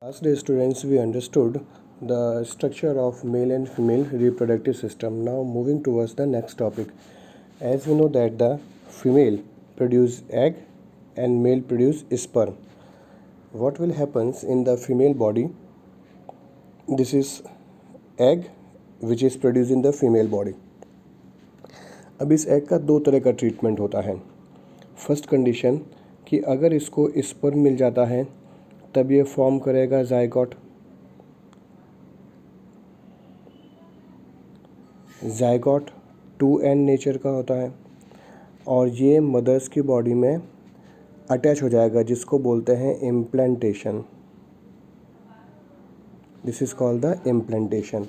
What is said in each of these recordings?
Last day, students, we understood the structure of male and female reproductive system. Now, moving towards the next topic. As we know that the female produce egg and male produce sperm. What will happens in the female body? This is egg which is produced in the female body. अब इस egg का दो तरह का treatment होता है. First condition कि अगर इसको स्पर्म मिल जाता है तब ये फॉर्म करेगा जायगोट. जायगोट 2n नेचर का होता है और ये मदर्स की बॉडी में अटैच हो जाएगा, जिसको बोलते हैं implantation. This is called the implantation.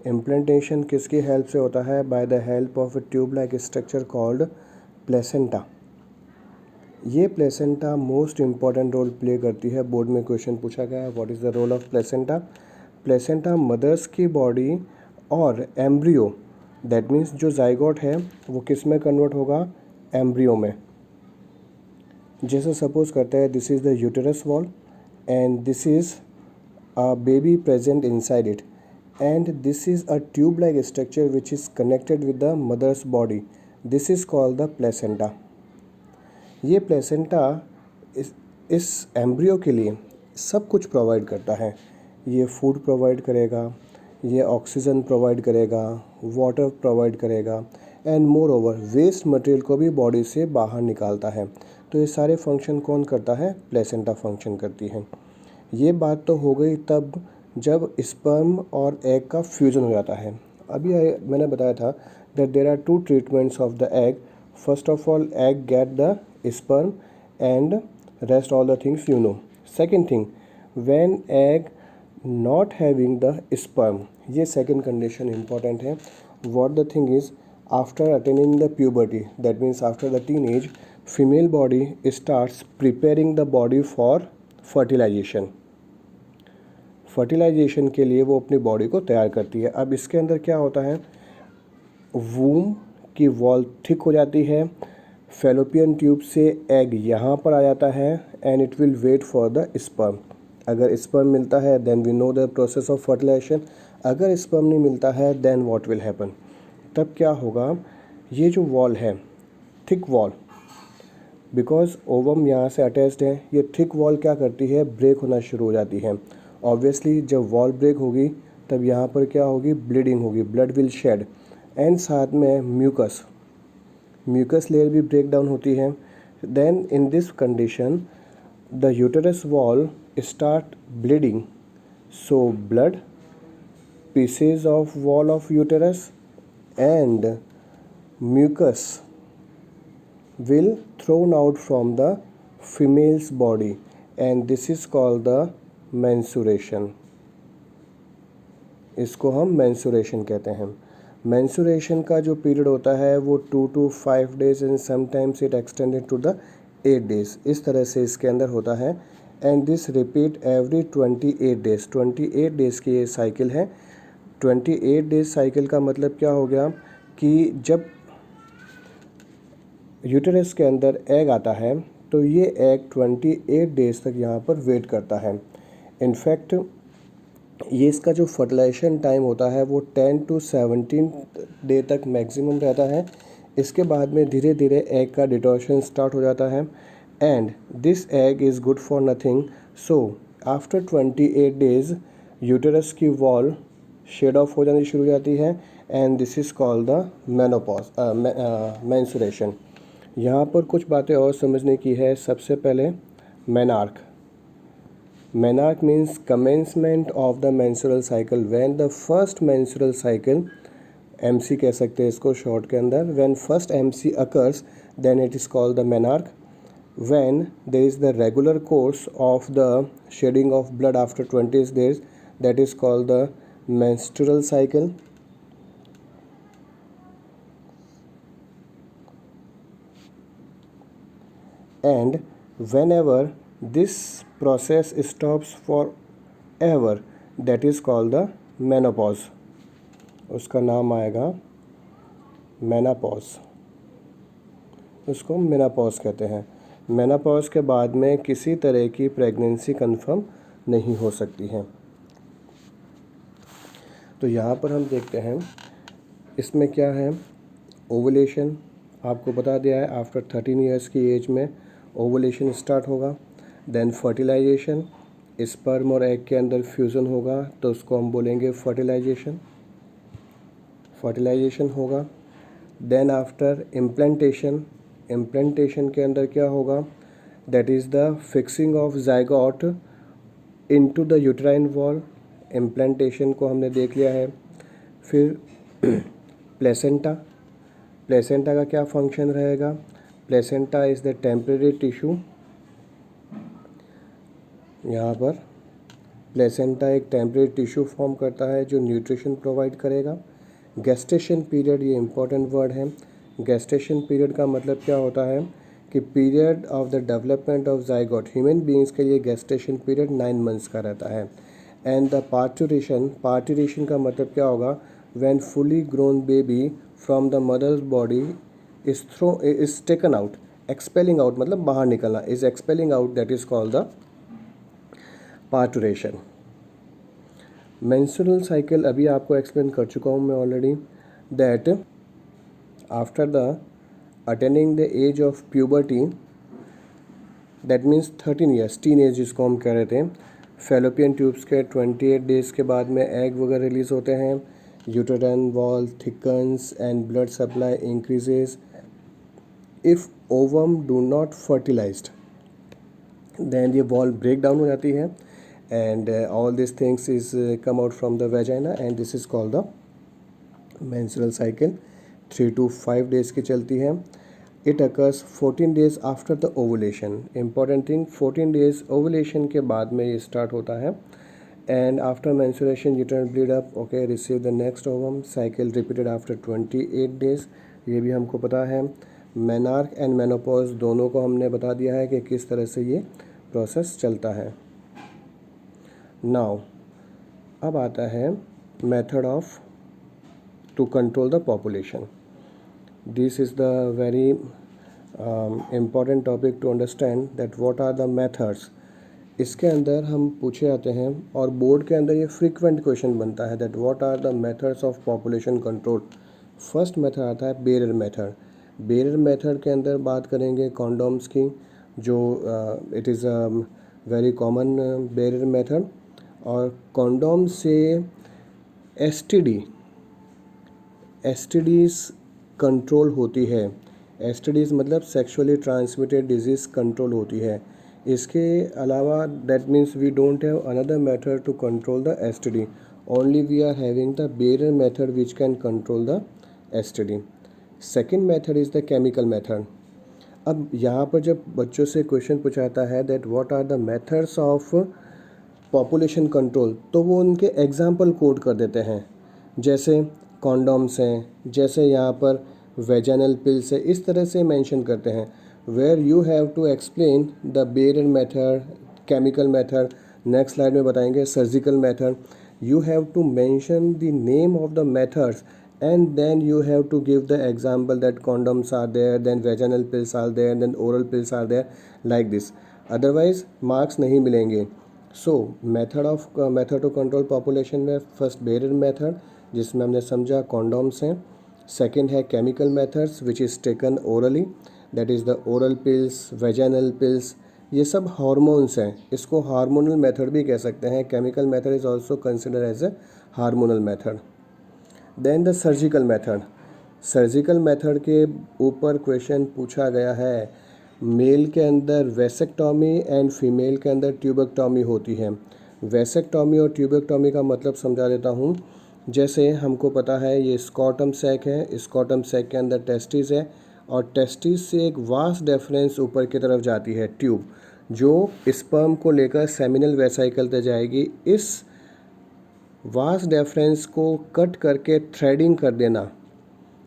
Implantation किसकी हेल्प से होता है? By the help of a tube like structure called placenta. ये placenta most important role play करती है. बोर्ड में क्वेश्चन पूछा गया है, what is the role of placenta. Placenta mothers की बॉडी और एम्ब्रियो, दैट मीन्स जो जाइगोट है वो किस में कन्वर्ट होगा? एम्ब्रियो में. जैसे सपोज करते हैं this is the uterus wall and this is a baby present inside it and this is a tube like structure which is connected with the mother's body. This is called the placenta. ये placenta इस embryo के लिए सब कुछ provide करता है. ये food provide करेगा, ये ऑक्सीजन प्रोवाइड करेगा, वाटर प्रोवाइड करेगा and more over waste material को भी बॉडी से बाहर निकालता है. तो ये सारे फंक्शन कौन करता है? प्लेसेंटा फंक्शन करती है. ये बात तो हो गई तब जब स्पर्म और एग का फ्यूज़न हो जाता है. अभी मैंने बताया था that there are two treatments of the egg. First of all egg get the sperm and rest all the things you know. Second thing, when egg not having the sperm, ये second condition important है. What the thing is, after attaining the puberty, that means after the teenage, female body starts preparing the body for fertilization. Fertilization के लिए वो अपनी body को तैयार करती है. अब इसके अंदर क्या होता है? वूम की वॉल थिक हो जाती है, फेलोपियन ट्यूब से एग यहाँ पर आ जाता है and it will wait for the sperm. अगर स्पर्म मिलता है then we know the process of fertilization. अगर स्पर्म नहीं मिलता है देन व्हाट विल हैपन? तब क्या होगा? ये जो वॉल है, थिक वॉल, बिकॉज ओवम यहाँ से अटैच्ड है, ये थिक वॉल क्या करती है? ब्रेक होना शुरू हो जाती है. ऑब्वियसली जब वॉल ब्रेक होगी तब यहाँ पर क्या होगी? ब्लीडिंग होगी, ब्लड विल शेड एंड साथ में म्यूकस लेयर भी ब्रेक डाउन होती है. Then in this condition the uterus wall start bleeding. So blood, pieces of wall of uterus and mucus will thrown out from the female's body and this is called the menstruation. इसको हम menstruation कहते हैं. menstruation का जो period होता है वो 2 to 5 days and sometimes it extended to the 8 days. इस तरह से इसके अंदर होता है and this repeat every 28 days. 28 days की ये साइकिल है. 28 days साइकिल का मतलब क्या हो गया कि जब यूटेरस के अंदर एग आता है तो ये एग 28 डेज़ तक यहाँ पर वेट करता है. इनफैक्ट ये इसका जो फर्टिलाइजेशन टाइम होता है वो 10 to 17 डे तक मैक्सिमम रहता है. इसके बाद में धीरे धीरे एग का डिटॉर्शन स्टार्ट हो जाता है and this egg is good for nothing. So after 28 days uterus की वॉल शेड ऑफ हो जानी शुरू हो जाती है and this is called the menstruation. यहाँ पर कुछ बातें और समझने की है. सबसे पहले menarche. Menarche means commencement of the menstrual cycle. When the first menstrual cycle, MC कह सकते हैं इसको शॉर्ट के अंदर, when first MC occurs then it is called the menarche. When there is the regular course of the shedding of blood after 20 days, that is called the menstrual cycle. And whenever this process stops forever, that is called the menopause. उसका नाम आएगा menopause. उसको menopause कहते हैं. Menopause के बाद में किसी तरह की प्रेगनेंसी कंफर्म नहीं हो सकती हैं। तो यहाँ पर हम देखते हैं इसमें क्या है। ओवुलेशन आपको बता दिया है, आफ्टर 13 ईयर्स की एज में ओवुलेशन स्टार्ट होगा। देन फर्टिलाइजेशन, स्पर्म और एग के अंदर फ्यूज़न होगा तो उसको हम बोलेंगे फर्टिलाइजेशन होगा। देन आफ्टर इम्प्लांटेशन, इम्प्लांटेशन के अंदर क्या होगा, that is the fixing of zygote into the uterine wall. Implantation को हमने देख लिया है। फिर प्लेसेंटा, प्लेसेंटा का क्या फंक्शन रहेगा। Placenta is the temporary tissue. यहाँ पर प्लेसेंटा एक टेम्परेरी टिश्यू फॉर्म करता है जो न्यूट्रिशन प्रोवाइड करेगा। गेस्टेशन पीरियड, ये इंपॉर्टेंट वर्ड है। गेस्टेशन पीरियड का मतलब क्या होता है कि period of the development of zygote, human beings के लिए गेस्टेशन पीरियड 9 मंथ्स का रहता है। एंड द पार्टुरेशन, पार्टुरेशन का मतलब क्या होगा, when fully grown baby from the mother's body is taken out, expelling out मतलब बाहर निकलना, is expelling out, that is called the parturition. Menstrual cycle अभी आपको एक्सप्लेन कर चुका हूँ मैं already, that after the attaining the age of puberty, that means 13 years, teen age जिसको हम कह रहे थे, फेलोपियन ट्यूब्स के 28 डेज़ के बाद में एग वगैरह रिलीज़ होते हैं। Uterine wall thickens and blood supply increases. If ovum do not fertilized, then ये वॉल ब्रेक डाउन हो जाती है and all these things is come out from the vagina and this is called the menstrual cycle। 3 to 5 days की चलती है। It occurs 14 days after the ovulation। Important thing, 14 days ovulation के बाद में ये start होता है। And after menstruation uterine bleed up, okay, receive the next ovum, cycle repeated after 28 days। ये भी हमको पता है। मेनार्क एंड मेनोपॉज दोनों को हमने बता दिया है कि किस तरह से ये प्रोसेस चलता है। नाउ अब आता है method of to control the population. This is the very important topic to understand that what are the methods. इसके अंदर हम पूछे जाते हैं और बोर्ड के अंदर ये फ्रीक्वेंट क्वेश्चन बनता है that what are the methods of population control. First method आता है बेरर मेथड। बेरर मेथड के अंदर बात करेंगे कॉन्डोम्स की, जो it is a very common bearer method. और कॉन्डोम से एसटीडीज़ कंट्रोल होती है। एसटीडीज़ मतलब सेक्सुअली ट्रांसमिटेड डिजीज़ कंट्रोल होती है। इसके अलावा that means we don't have another method to control the STD, only we are having the barrier method which can control the STD. Second method is the chemical method. अब यहाँ पर जब बच्चों से क्वेश्चन पूछाता है that what are the methods of population control, तो वो उनके एग्जाम्पल कोड कर देते हैं, जैसे कॉन्डोम्स हैं, जैसे यहाँ पर वेजाइनल पिल्स है, इस तरह से मेंशन करते हैं। Where you have to explain the barrier method, chemical method, next slide में बताएंगे surgical method. You have to mention the name of the methods and then you have to give the example that condoms are there, then vaginal pills are there, then oral pills are there, like this, otherwise marks नहीं मिलेंगे। So method to control population में first barrier method जिसमें हमने समझा condoms हैं। Second है chemical methods which is taken orally, that is the oral pills, vaginal pills, ये सब हार्मोन्स हैं, इसको हार्मोनल मेथड भी कह सकते हैं। Chemical method is also consider as a hormonal method. Then the surgical method. Surgical method के ऊपर क्वेश्चन पूछा गया है, मेल के अंदर वेसेक्टॉमी एंड फीमेल के अंदर ट्यूबेक्टॉमी होती है। वेसेक्टॉमी और ट्यूबेक्टॉमी का मतलब समझा देता हूँ। जैसे हमको पता है ये स्कॉटम सैक है, स्कॉटम सैक के अंदर टेस्टिस है और टेस्टिस से एक वास्ट डिफरेंस ऊपर की तरफ जाती है ट्यूब, जो स्पर्म को लेकर सेमिनल वेसाइकल तक जाएगी। इस वास्ट डिफरेंस को कट करके थ्रेडिंग कर देना,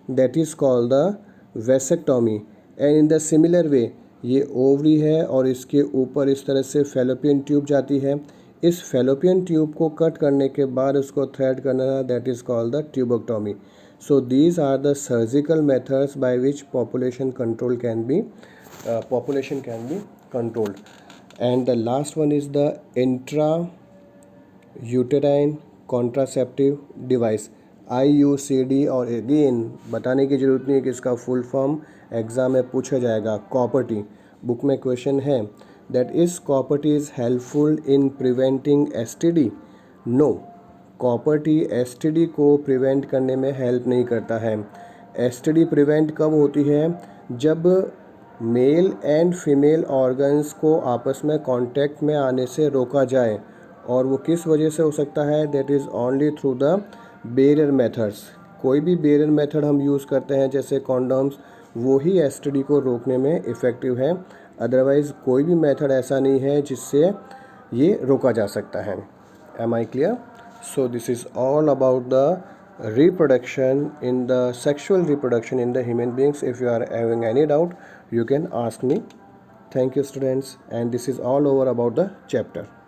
that is called the vasectomy. And in the similar way ये ओवरी है और इसके ऊपर इस तरह से फेलोपियन ट्यूब जाती है। इस फेलोपियन ट्यूब को कट करने के बाद उसको थ्रेड करना, that is called the tubectomy. So these are the surgical methods by which population can be controlled. and the last one is the intrauterine contraceptive device, IUCD। और again बताने की ज़रूरत नहीं है कि इसका फुल फॉर्म एग्ज़ाम में पूछा जाएगा। कॉपर-टी बुक में क्वेश्चन है that is copper T is helpful in preventing STD। No, copper T STD को प्रिवेंट करने में हेल्प नहीं करता है। STD प्रिवेंट कब होती है? जब मेल एंड फीमेल ऑर्गन्स को आपस में कांटेक्ट में आने से रोका जाए, और वो किस वजह से हो सकता है? That is only through the barrier methods. कोई भी बैरियर मेथड हम यूज़ करते हैं जैसे कॉन्डम्स, वो ही STD को रोकने में इफ़ेक्टिव है। अदरवाइज़ कोई भी मेथड ऐसा नहीं है जिससे ये रोका जा सकता है। Am I clear? So this is all about the reproduction in the sexual reproduction in the human beings. If you are having any doubt, you can ask me. Thank you, students, and this is all over about the chapter.